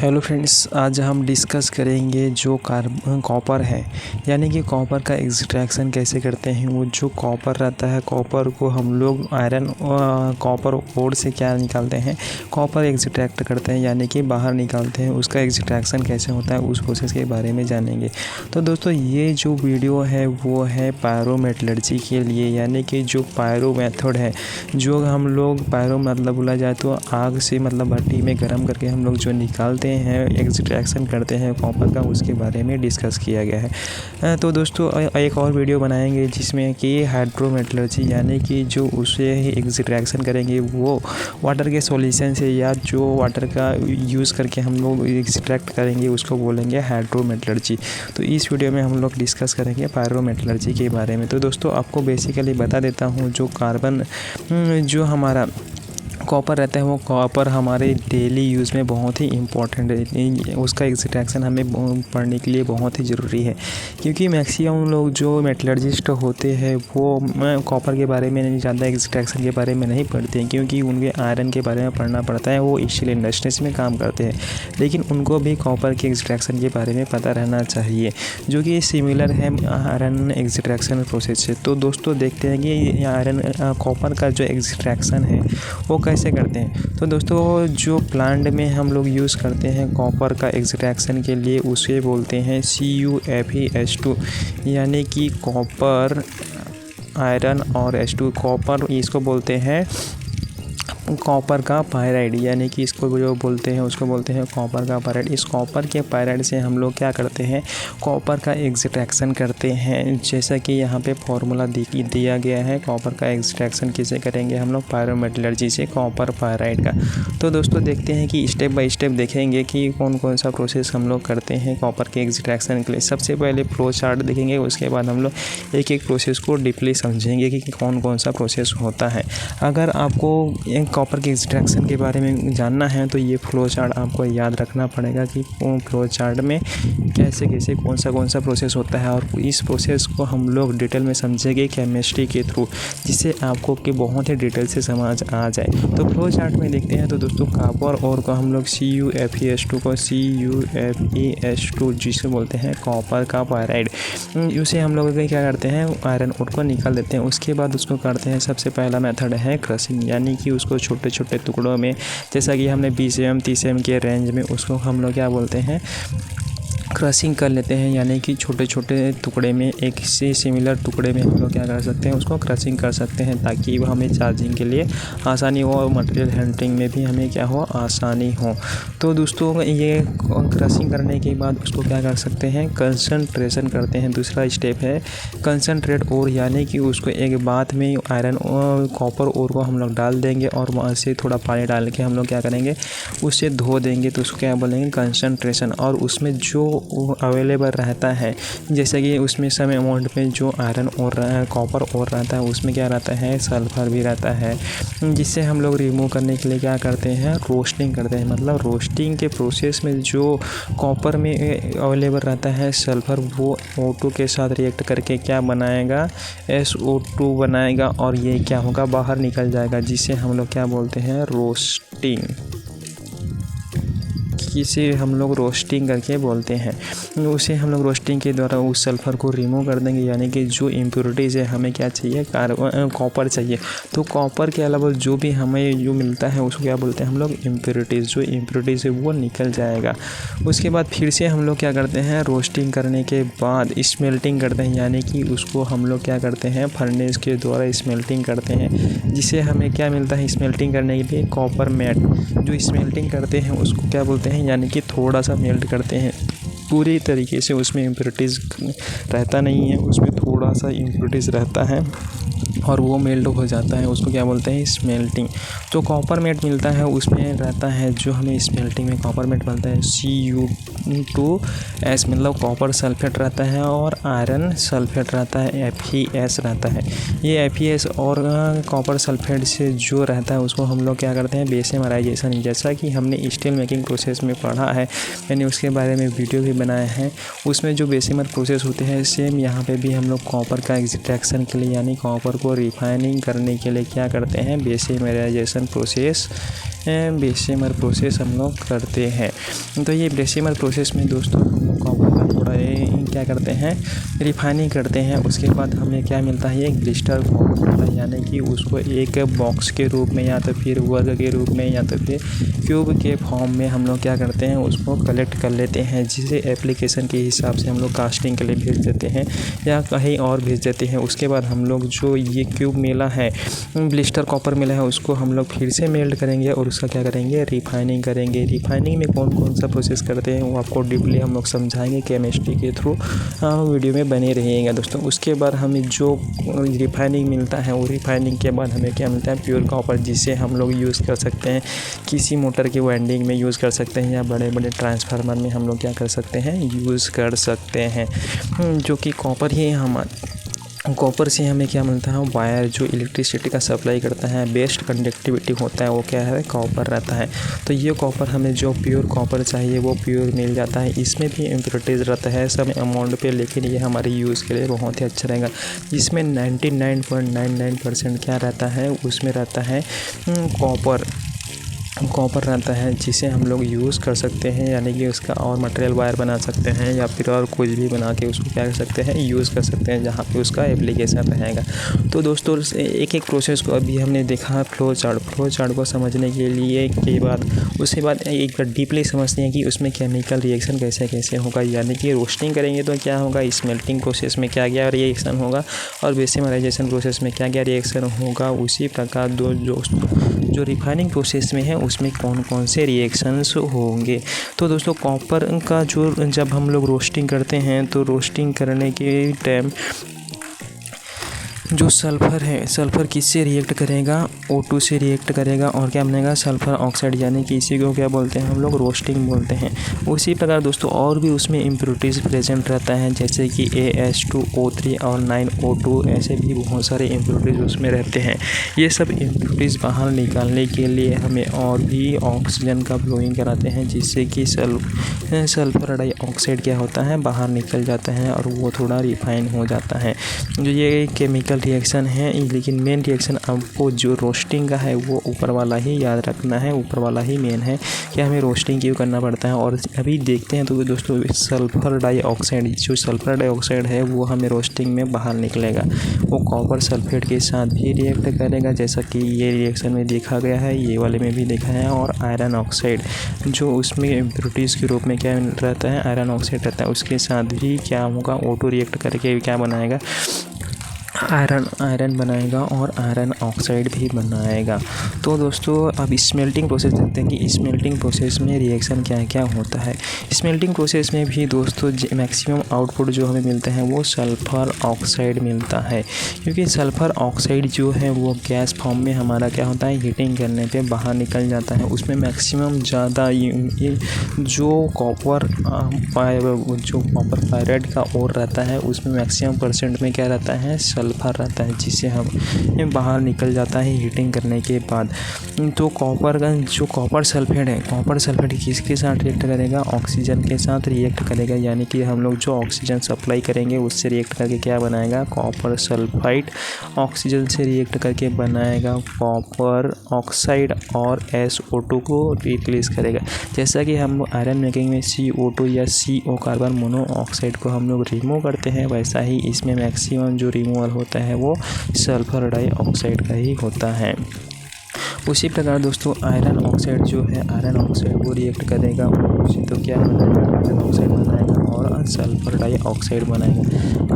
Hello friends, आज हम discuss करेंगे जो कॉपर है, यानी कि कॉपर का एक्सट्रैक्शन कैसे करते हैं। वो जो कॉपर रहता है, कॉपर को हम लोग आयरन कॉपर ओर से क्या निकालते हैं, कॉपर एक्सट्रैक्ट करते हैं, यानी कि बाहर निकालते हैं। उसका एक्सट्रैक्शन कैसे होता है उस प्रोसेस के बारे में जानेंगे। तो दोस्तों, ये जो वीडियो है वो है पायरोमेटलर्जी के लिए, यानी कि जो पायरो मेथड है, जो हम लोग पायरो मतलब बोला जाए तो आग से मतलब भट्टी में गर्म करके हम लोग जो निकालते हैं, एक्सट्रैक्शन करते हैं कॉपर का, उसके बारे में डिस्कस किया गया है। तो दोस्तों, एक और वीडियो बनाएंगे जिसमें कि हाइड्रोमेटलर्जी, यानी कि जो उसे एक्सट्रैक्शन करेंगे वो वाटर के सॉल्यूशन से, या जो वाटर का यूज़ करके हम लोग एक्सट्रैक्ट करेंगे उसको बोलेंगे हाइड्रोमेटलर्जी। तो इस वीडियो में हम लोग डिस्कस करेंगे पायरोमेटलर्जी के बारे में। तो दोस्तों, आपको बेसिकली बता देता हूँ, जो कार्बन जो हमारा कॉपर रहता है, वो कॉपर हमारे डेली यूज़ में बहुत ही इम्पोर्टेंट है। उसका एक्सट्रैक्शन हमें पढ़ने के लिए बहुत ही ज़रूरी है, क्योंकि मैक्सिमम लोग जो मेटलर्जिस्ट होते हैं वो कॉपर के बारे में नहीं जानते, एक्सट्रैक्शन के बारे में नहीं पढ़ते हैं, क्योंकि उनके आयरन के बारे में पढ़ना पड़ता है। वो स्टील इंडस्ट्रीज में काम करते हैं, लेकिन उनको भी कॉपर के एक्सट्रैक्शन के बारे में पता रहना चाहिए, जो कि सिमिलर है आयरन एक्सट्रैक्शन प्रोसेस से। तो दोस्तों, देखते हैं कि आयरन कॉपर का जो एक्सट्रैक्शन है वो कैसे करते हैं। तो दोस्तों, जो प्लांट में हम लोग यूज़ करते हैं कॉपर का एक्सट्रैक्शन के लिए, उसे बोलते हैं CuFeS2, यानी कि कॉपर आयरन और H2 कॉपर, इसको बोलते हैं कॉपर का पायराइड, यानी कि इसको जो बोलते हैं उसको बोलते हैं कॉपर का पायराइड। इस कॉपर के पायराइड से हम लोग क्या करते हैं, कॉपर का एक्सट्रैक्शन करते हैं। जैसा कि यहाँ पे फॉर्मूला दिया गया है, कॉपर का एक्सट्रैक्शन किसे करेंगे हम लोग, पायरोमेटलर्जी से कॉपर पायराइड का। तो दोस्तों, देखते हैं कि स्टेप बाय स्टेप देखेंगे कि कौन कौन सा प्रोसेस हम लोग करते हैं कॉपर के एक्सट्रैक्शन के लिए। सबसे पहले फ्लो चार्ट देखेंगे, उसके बाद हम लोग एक एक प्रोसेस को डीपली समझेंगे कि कौन कौन सा प्रोसेस होता है। अगर आपको कॉपर के एक्सट्रैक्शन के बारे में जानना है तो ये फ्लो चार्ट आपको याद रखना पड़ेगा कि फ्लो चार्ट में कैसे कैसे कौन सा प्रोसेस होता है, और इस प्रोसेस को हम लोग डिटेल में समझेंगे केमिस्ट्री के थ्रू, जिससे आपको कि बहुत ही डिटेल से समझ आ जाए। तो फ्लो चार्ट में देखते हैं। तो दोस्तों, कॉपर और को हम लोग CuFeS2 को CuFeS2 जिसे बोलते हैं कॉपर का पायराइड, उसे हम लोग क्या करते हैं, आयरन ओर को निकाल देते हैं। उसके बाद उसको करते हैं, सबसे पहला मेथड है क्रशिंग, यानी कि उसको छोटे छोटे टुकड़ों में, जैसा कि हमने 20 mm 30 mm के रेंज में, उसको हम लोग क्या बोलते हैं, क्रशिंग कर लेते हैं। यानी कि छोटे छोटे टुकड़े में, एक से सिमिलर टुकड़े में हम लोग क्या कर सकते हैं, उसको क्रशिंग कर सकते हैं, ताकि वो हमें चार्जिंग के लिए आसानी हो और मटेरियल हैंडलिंग में भी हमें क्या हो, आसानी हो। तो दोस्तों, ये क्रशिंग करने के बाद उसको क्या कर सकते हैं, कंसंट्रेशन करते हैं। दूसरा स्टेप है कंसंट्रेट ओर, यानी कि उसको एक बात में आयरन और कॉपर ओर को हम लोग डाल देंगे, और वहाँ से थोड़ा पानी डाल के हम लोग क्या करेंगे, उसे धो देंगे। तो उसको क्या बोलेंगे, कंसंट्रेशन। और उसमें जो अवेलेबल रहता है, जैसे कि उसमें समय अमाउंट में जो आयरन और कॉपर और रहता है, उसमें क्या रहता है, सल्फर भी रहता है, जिससे हम लोग रिमूव करने के लिए क्या करते हैं, रोस्टिंग करते हैं। मतलब रोस्टिंग के प्रोसेस में जो कॉपर में अवेलेबल रहता है सल्फर, वो O2 के साथ रिएक्ट करके क्या बनाएगा, SO2 बनाएगा, और ये क्या होगा, बाहर निकल जाएगा, जिसे हम लोग क्या बोलते हैं, रोस्टिंग। इसे हम लोग रोस्टिंग करके बोलते हैं। उसे हम लोग रोस्टिंग के द्वारा उस सल्फ़र को रिमूव कर देंगे, यानी कि जो इम्प्योरिटीज़ है, हमें क्या चाहिए, कॉपर चाहिए। तो कॉपर के अलावा जो भी हमें जो मिलता है उसको क्या बोलते हैं हम लोग, इम्प्योरिटीज़। जो इम्प्योरिटीज़ है वो निकल जाएगा। उसके बाद फिर से हम लोग क्या करते हैं, रोस्टिंग करने के बाद स्मेल्टिंग करते हैं, यानी कि उसको हम लोग क्या करते हैं, फर्नेस के द्वारा स्मेल्टिंग करते हैं, जिससे हमें क्या मिलता है, स्मेल्टिंग करने के लिए कॉपर मैट। जो स्मेल्टिंग करते हैं उसको क्या बोलते हैं, यानी कि थोड़ा सा मेल्ट करते हैं, पूरी तरीके से उसमें इम्प्योरिटीज़ रहता नहीं है, उसमें थोड़ा सा इम्प्योरिटीज़ रहता है और वो मेल्ट हो जाता है, उसको क्या बोलते हैं, स्मेल्टिंग। जो कॉपर मेट मिलता है उसमें रहता है, जो हमें स्मेल्टिंग में कॉपर मेट मिलता है Cu2S, मतलब कॉपर सल्फेट रहता है, और आयरन सल्फेट रहता है, FeS रहता है। ये FeS और कॉपर सल्फेट से जो रहता है उसको हम लोग क्या करते हैं, बेसेमराइजेशन। जैसा कि हमने स्टील मेकिंग प्रोसेस में पढ़ा है, मैंने उसके बारे में वीडियो भी बनाया है, उसमें जो बेसेमर प्रोसेस होते हैं, सेम यहाँ पे भी हम लोग कॉपर का एक्सट्रैक्शन के लिए, यानी कॉपर को उसको रिफाइनिंग करने के लिए क्या करते हैं, बेसिमराइजेशन प्रोसेस बेसिमर प्रोसेस हम लोग करते हैं। तो ये बेसिमर प्रोसेस में दोस्तों हम लोग कॉपर का थोड़ा क्या करते हैं, रिफाइनिंग करते हैं। उसके बाद हमें क्या मिलता है, एक ब्लिस्टर फॉर्म होता है, यानी कि उसको एक बॉक्स के रूप में या तो फिर वर्ग के रूप में या तो फिर क्यूब के फॉर्म में हम लोग क्या करते हैं, उसको कलेक्ट कर लेते हैं, जिसे एप्लीकेशन के हिसाब से हम लोग कास्टिंग के लिए भेज देते हैं या कहीं और भेज देते हैं। उसके बाद हम लोग जो ये क्यूब मिला है, ब्लिस्टर कॉपर मिला है, उसको हम लोग फिर से मेल्ट करेंगे और उसका क्या करेंगे, रिफाइनिंग करेंगे। रिफाइनिंग में कौन कौन सा प्रोसेस करते हैं वो आपको डीपली हम लोग समझाएंगे केमिस्ट्री के थ्रू, वीडियो में बने रहिएगा दोस्तों। उसके बाद हमें जो रिफाइनिंग मिलता है, वो रिफाइनिंग के बाद हमें क्या मिलता है, प्योर कॉपर, जिसे हम लोग यूज़ कर सकते हैं, किसी मोटर के वाइंडिंग में यूज़ कर सकते हैं या बड़े बड़े ट्रांसफार्मर में हम लोग क्या कर सकते हैं, यूज़ कर सकते हैं। जो कि कॉपर ही कॉपर से हमें क्या मिलता है, वायर जो इलेक्ट्रिसिटी का सप्लाई करता है, बेस्ट कंडक्टिविटी होता है, वो क्या है, कॉपर रहता है। तो ये कॉपर हमें जो प्योर कॉपर चाहिए वो प्योर मिल जाता है। इसमें भी इम्प्योरिटीज़ रहता है सब अमाउंट पे, लेकिन ये हमारे यूज़ के लिए बहुत ही अच्छा रहेगा। इसमें 99.99% क्या रहता है, उसमें रहता है कॉपर रहता है, जिसे हम लोग यूज़ कर सकते हैं, यानी कि उसका और मटेरियल वायर बना सकते हैं या फिर और कुछ भी बना के उसको क्या कर सकते हैं, यूज़ कर सकते हैं, जहाँ पे उसका एप्लीकेशन रहेगा। तो दोस्तों एक एक प्रोसेस को अभी हमने देखा, फ्लो चार्ट को समझने के लिए के बाद उसके बाद एक बार डीपली समझते हैं कि उसमें केमिकल रिएक्शन कैसे कैसे होगा, यानी कि रोस्टिंग करेंगे तो क्या होगा, स्मेल्टिंग प्रोसेस में क्या क्या रिएक्शन होगा और बेसिमराइजेशन प्रोसेस में क्या क्या रिएक्शन होगा। उसी प्रकार जो रिफाइनिंग प्रोसेस में है उसमें कौन कौन से रिएक्शंस होंगे। तो दोस्तों कॉपर का जब हम लोग रोस्टिंग करते हैं, तो रोस्टिंग करने के टाइम जो सल्फ़र है, सल्फ़र किससे रिएक्ट करेगा, O2 से रिएक्ट करेगा और क्या बनेगा, सल्फ़र ऑक्साइड, यानी कि इसी को क्या बोलते हैं हम लोग, रोस्टिंग बोलते हैं। उसी प्रकार दोस्तों और भी उसमें इम्प्योरिटीज़ प्रेजेंट रहता है, जैसे कि AS2O3 और 9O2, ऐसे भी बहुत सारे इम्प्योरिटीज़ उसमें रहते हैं। ये सब इम्प्योरिटीज़ बाहर निकालने के लिए हमें और भी ऑक्सीजन का ब्लोइंग कराते हैं, जिससे कि सल्फ़र डाइऑक्साइड क्या होता है, बाहर निकल जाता है और वो थोड़ा रिफाइन हो जाता है। जो ये केमिकल रिएक्शन है, लेकिन मेन रिएक्शन आपको जो रोस्टिंग का है वो ऊपर वाला ही याद रखना है, ऊपर वाला ही मेन है कि हमें रोस्टिंग क्यों करना पड़ता है। और अभी देखते हैं तो दोस्तों सल्फ़र डाइऑक्साइड, जो सल्फ़र डाइऑक्साइड है वो हमें रोस्टिंग में बाहर निकलेगा, वो कॉपर सल्फेट के साथ भी रिएक्ट करेगा, जैसा कि ये रिएक्शन में देखा गया है, ये वाले में भी देखा है। और आयरन ऑक्साइड जो उसमें इम्प्योरिटीज़ के रूप में क्या रहता है, आयरन ऑक्साइड रहता है, उसके साथ भी क्या होगा, O2 रिएक्ट करके क्या बनाएगा, आयरन बनाएगा और आयरन ऑक्साइड भी बनाएगा। तो दोस्तों अब स्मेल्टिंग प्रोसेस देखते हैं कि स्मेल्टिंग प्रोसेस में रिएक्शन क्या क्या होता है। स्मेल्टिंग प्रोसेस में भी दोस्तों मैक्सिमम आउटपुट जो हमें मिलता है वो सल्फ़र ऑक्साइड मिलता है, क्योंकि सल्फ़र ऑक्साइड जो है वो गैस फॉर्म में हमारा क्या होता है, हीटिंग करने पे बाहर निकल जाता है। उसमें मैक्सिमम ज़्यादा जो कॉपर पायराइड का ओर रहता है, उसमें मैक्सिमम परसेंट में क्या रहता है, सल्फ़र रहता है, जिससे हम बाहर निकल जाता है हीटिंग करने के बाद। तो कॉपर का जो कॉपर सल्फेट है, कॉपर सल्फेट किसके साथ रिएक्ट करेगा, ऑक्सीजन के साथ रिएक्ट करेगा, यानी कि हम लोग जो ऑक्सीजन सप्लाई करेंगे उससे रिएक्ट करके क्या बनाएगा, कॉपर सल्फाइड ऑक्सीजन से रिएक्ट करके बनाएगा कॉपर ऑक्साइड और SO2 को रिप्लेस करेगा। जैसा कि हम आयरन मेकिंग में CO2 या CO कार्बन मोनोऑक्साइड को हम लोग रिमूव करते हैं, वैसा ही इसमें मैक्सिमम जो रिमूवल होता है वो सल्फ़र डाइऑक्साइड का ही होता है। उसी प्रकार दोस्तों आयरन ऑक्साइड जो है, आयरन ऑक्साइड वो रिएक्ट करेगा उससे तो क्या बनाएगा, आयरन ऑक्साइड बनाएगा और सल्फ़र डाइऑक्साइड बनाएगा।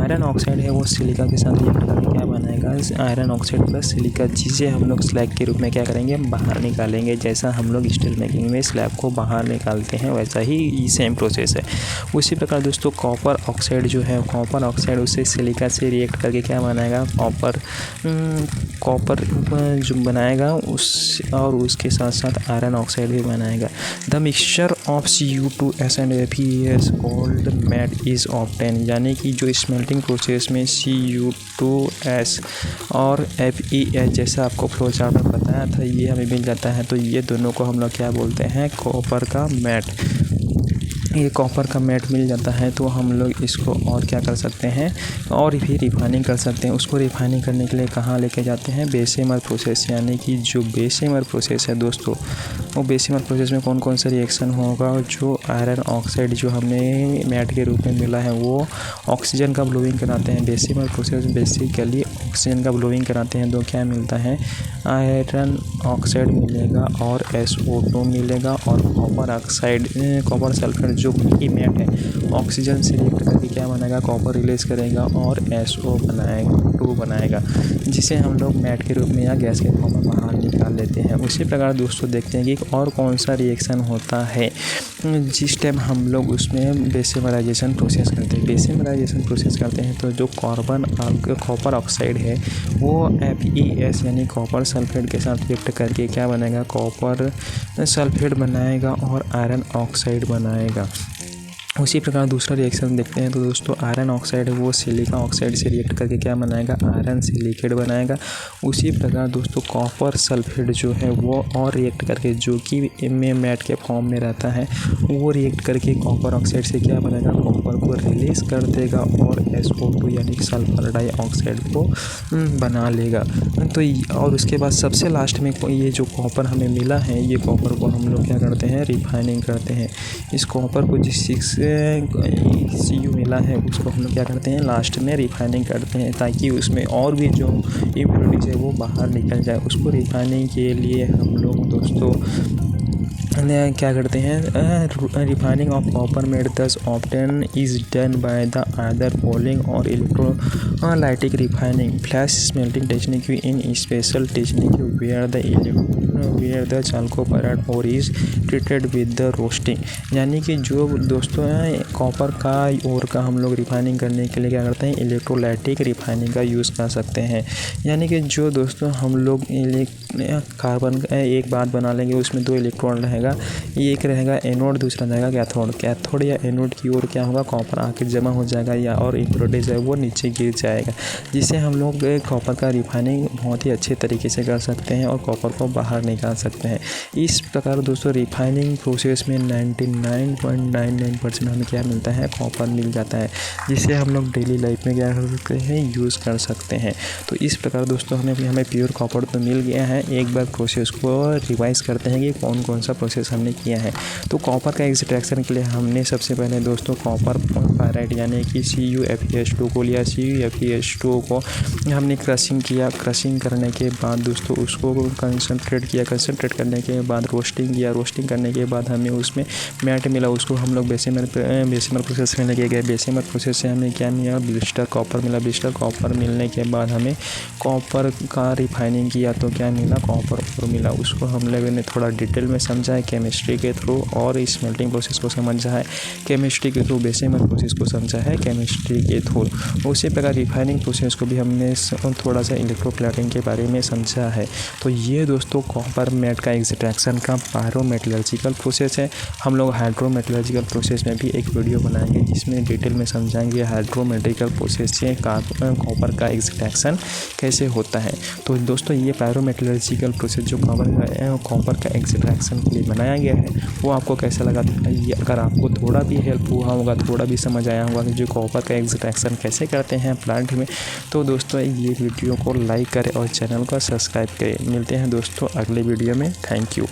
आयरन ऑक्साइड है वो सिलिका के साथ रिएक्ट करके क्या बनाएगा, आयरन ऑक्साइड प्लस सिलिका, जिसे हम लोग स्लैग के रूप में क्या करेंगे, बाहर निकालेंगे। जैसा हम लोग स्टील मेकिंग में स्लैब को बाहर निकालते हैं, वैसा ही सेम प्रोसेस है। उसी प्रकार दोस्तों कॉपर ऑक्साइड जो है, कॉपर ऑक्साइड उसे सिलिका से रिएक्ट करके क्या बनाएगा, कॉपर जो बनाएगा और उसके साथ साथ आयरन ऑक्साइड भी बनाएगा। The mixture of Cu2S and FeS called matte is obtain, यानी कि जो स्मेल्टिंग प्रोसेस में Cu2S और FeS जैसा आपको फ्लो चार्ट में बताया था, ये हमें मिल जाता है। तो ये दोनों को हम लोग क्या बोलते हैं, कॉपर का मैट। ये कॉपर का मैट मिल जाता है तो हम लोग इसको और क्या कर सकते हैं, और भी रिफाइनिंग कर सकते हैं। उसको रिफाइनिंग करने के लिए कहाँ लेके जाते हैं, बेसेमर प्रोसेस। यानी कि जो बेसेमर प्रोसेस है दोस्तों, वो बेसेमर प्रोसेस में कौन कौन सा रिएक्शन होगा, जो आयरन ऑक्साइड जो हमने मैट के रूप में मिला है वो ऑक्सीजन का ब्लोइंग कराते हैं। बेसेमर प्रोसेस बेसिकली ऑक्सीजन का ब्लोइंग कराते हैं तो क्या मिलता है, आयरन ऑक्साइड मिलेगा और SO2 मिलेगा और कॉपर ऑक्साइड, कॉपर सल्फेट जो कि मैट है ऑक्सीजन से रिएक्ट करके क्या बनाएगा, कॉपर रिलीज करेगा और SO बनाएगा 2 बनाएगा, जिसे हम लोग मैट के रूप में या गैस के फॉर्म में बाहर निकाल लेते हैं। उसी प्रकार दोस्तों देखते हैं कि और कौन सा रिएक्शन होता है जिस टाइम हम लोग उसमें बेसेमराइजेशन प्रोसेस करते हैं। बेसेमराइजेशन प्रोसेस करते हैं तो जो कॉपर ऑक्साइड है वो FeS यानी कॉपर सल्फेट के साथ रिएक्ट करके क्या बनेगा, कॉपर सल्फेट बनाएगा और आयरन ऑक्साइड बनाएगा। उसी प्रकार दूसरा रिएक्शन देखते हैं तो दोस्तों आयरन ऑक्साइड है वो सिलिका ऑक्साइड से रिएक्ट करके क्या बनाएगा, आयरन सिलिकेट बनाएगा। उसी प्रकार दोस्तों कॉपर सल्फेट जो है वो और रिएक्ट करके, जो कि मैट के फॉर्म में रहता है, वो रिएक्ट करके कॉपर ऑक्साइड से क्या बनाएगा, कॉपर को रिलीज कर देगा और SO2 यानी सल्फर डाइऑक्साइड को बना लेगा। तो और उसके बाद सबसे लास्ट में ये जो कॉपर हमें मिला है, ये कॉपर को हम लोग क्या करते हैं, रिफाइनिंग करते हैं। इस कॉपर को जिस Cu मिला है उसको हम लोग क्या करते हैं, लास्ट में रिफाइनिंग करते हैं ताकि उसमें और भी जो इम्प्योरिटीज़ है वो बाहर निकल जाए। उसको रिफाइनिंग के लिए हम लोग दोस्तों क्या करते हैं, refining of copper made thus obtain is done by the other poling और electrolytic refining flash smelting technique in special technique where the chalcopyrite ore is treated with the roasting. यानी कि जो दोस्तों कॉपर का और का हम लोग रिफाइनिंग करने के लिए क्या करते हैं, इलेक्ट्रोलाइटिक रिफाइनिंग का यूज़ कर सकते हैं। यानी कि जो दोस्तों हम लोग कार्बन एक बात बना लेंगे, उसमें 2 इलेक्ट्रॉन रहेगा, एक रहेगा एनोड, दूसरा रहेगा कैथोड। कैथोड या एनोड की ओर क्या होगा, कॉपर आके जमा हो जाएगा या और इम्प्योरिटीज है वो नीचे गिर जाएगा, जिससे हम लोग कॉपर का रिफाइनिंग बहुत ही अच्छे तरीके से कर सकते हैं और कॉपर को बाहर निकाल सकते हैं। इस प्रकार दोस्तों रिफाइनिंग प्रोसेस में 99.99% हमें क्या मिलता है, कॉपर मिल जाता है, जिससे हम लोग डेली लाइफ में क्या कर सकते हैं, यूज़ कर सकते हैं। तो इस प्रकार दोस्तों हमें प्योर कॉपर तो मिल गया है। एक बार प्रोसेस को रिवाइज करते हैं कि कौन कौन सा प्रोसेस हमने किया है। तो कॉपर का एक्सट्रैक्शन के लिए हमने सबसे पहले दोस्तों कॉपर पायराइड यानी कि CuFeS2 को लिया। CuFeS2 को हमने क्रशिंग किया। क्रशिंग करने के बाद दोस्तों उसको कंसनट्रेट किया। कंसनट्रेट करने के बाद रोस्टिंग किया। रोस्टिंग करने के बाद हमें उसमें मैट मिला, उसको हम लोग बेसेमर प्रोसेस में लगे गए। बेसेमर प्रोसेस से हमें क्या मिला, ब्लिस्टर कॉपर मिला। ब्लिस्टर कॉपर मिलने के बाद हमें कॉपर का रिफाइनिंग किया तो क्या मिला, कॉपर और मिला। उसको हम लोगों ने थोड़ा डिटेल में समझा है केमिस्ट्री के थ्रू, और स्मेल्टिंग प्रोसेस को समझा है केमिस्ट्री के थ्रू, बेसेमर प्रोसेस को समझा है केमिस्ट्री के थ्रू। उसी प्रकार रिफाइनिंग प्रोसेस को भी हमने थोड़ा सा इलेक्ट्रोप्लेटिंग के बारे में समझा है। तो ये दोस्तों कॉपर मैट का एक्सट्रैक्शन का पायरोमेटलर्जिकल प्रोसेस है। हम लोग हाइड्रोमेटलर्जिकल प्रोसेस में भी एक वीडियो बनाएंगे जिसमें डिटेल में समझाएंगे हाइड्रोमेट्रिकल प्रोसेस से कॉपर का एक्सट्रैक्शन कैसे होता है। तो दोस्तों ये पायरोमेटलर्जिकल प्रोसेस जो कॉपर का एक्सट्रैक्शन के लिए बनाया गया है वो आपको कैसा लगा, ये अगर आपको थोड़ा भी हेल्प हुआ होगा, थोड़ा भी समझ आया होगा कि जो कॉपर का एक्सट्रैक्शन कैसे करते हैं प्लांट में, तो दोस्तों ये वीडियो को लाइक करें और चैनल को सब्सक्राइब करें। मिलते हैं दोस्तों अगले वीडियो में। Thank you.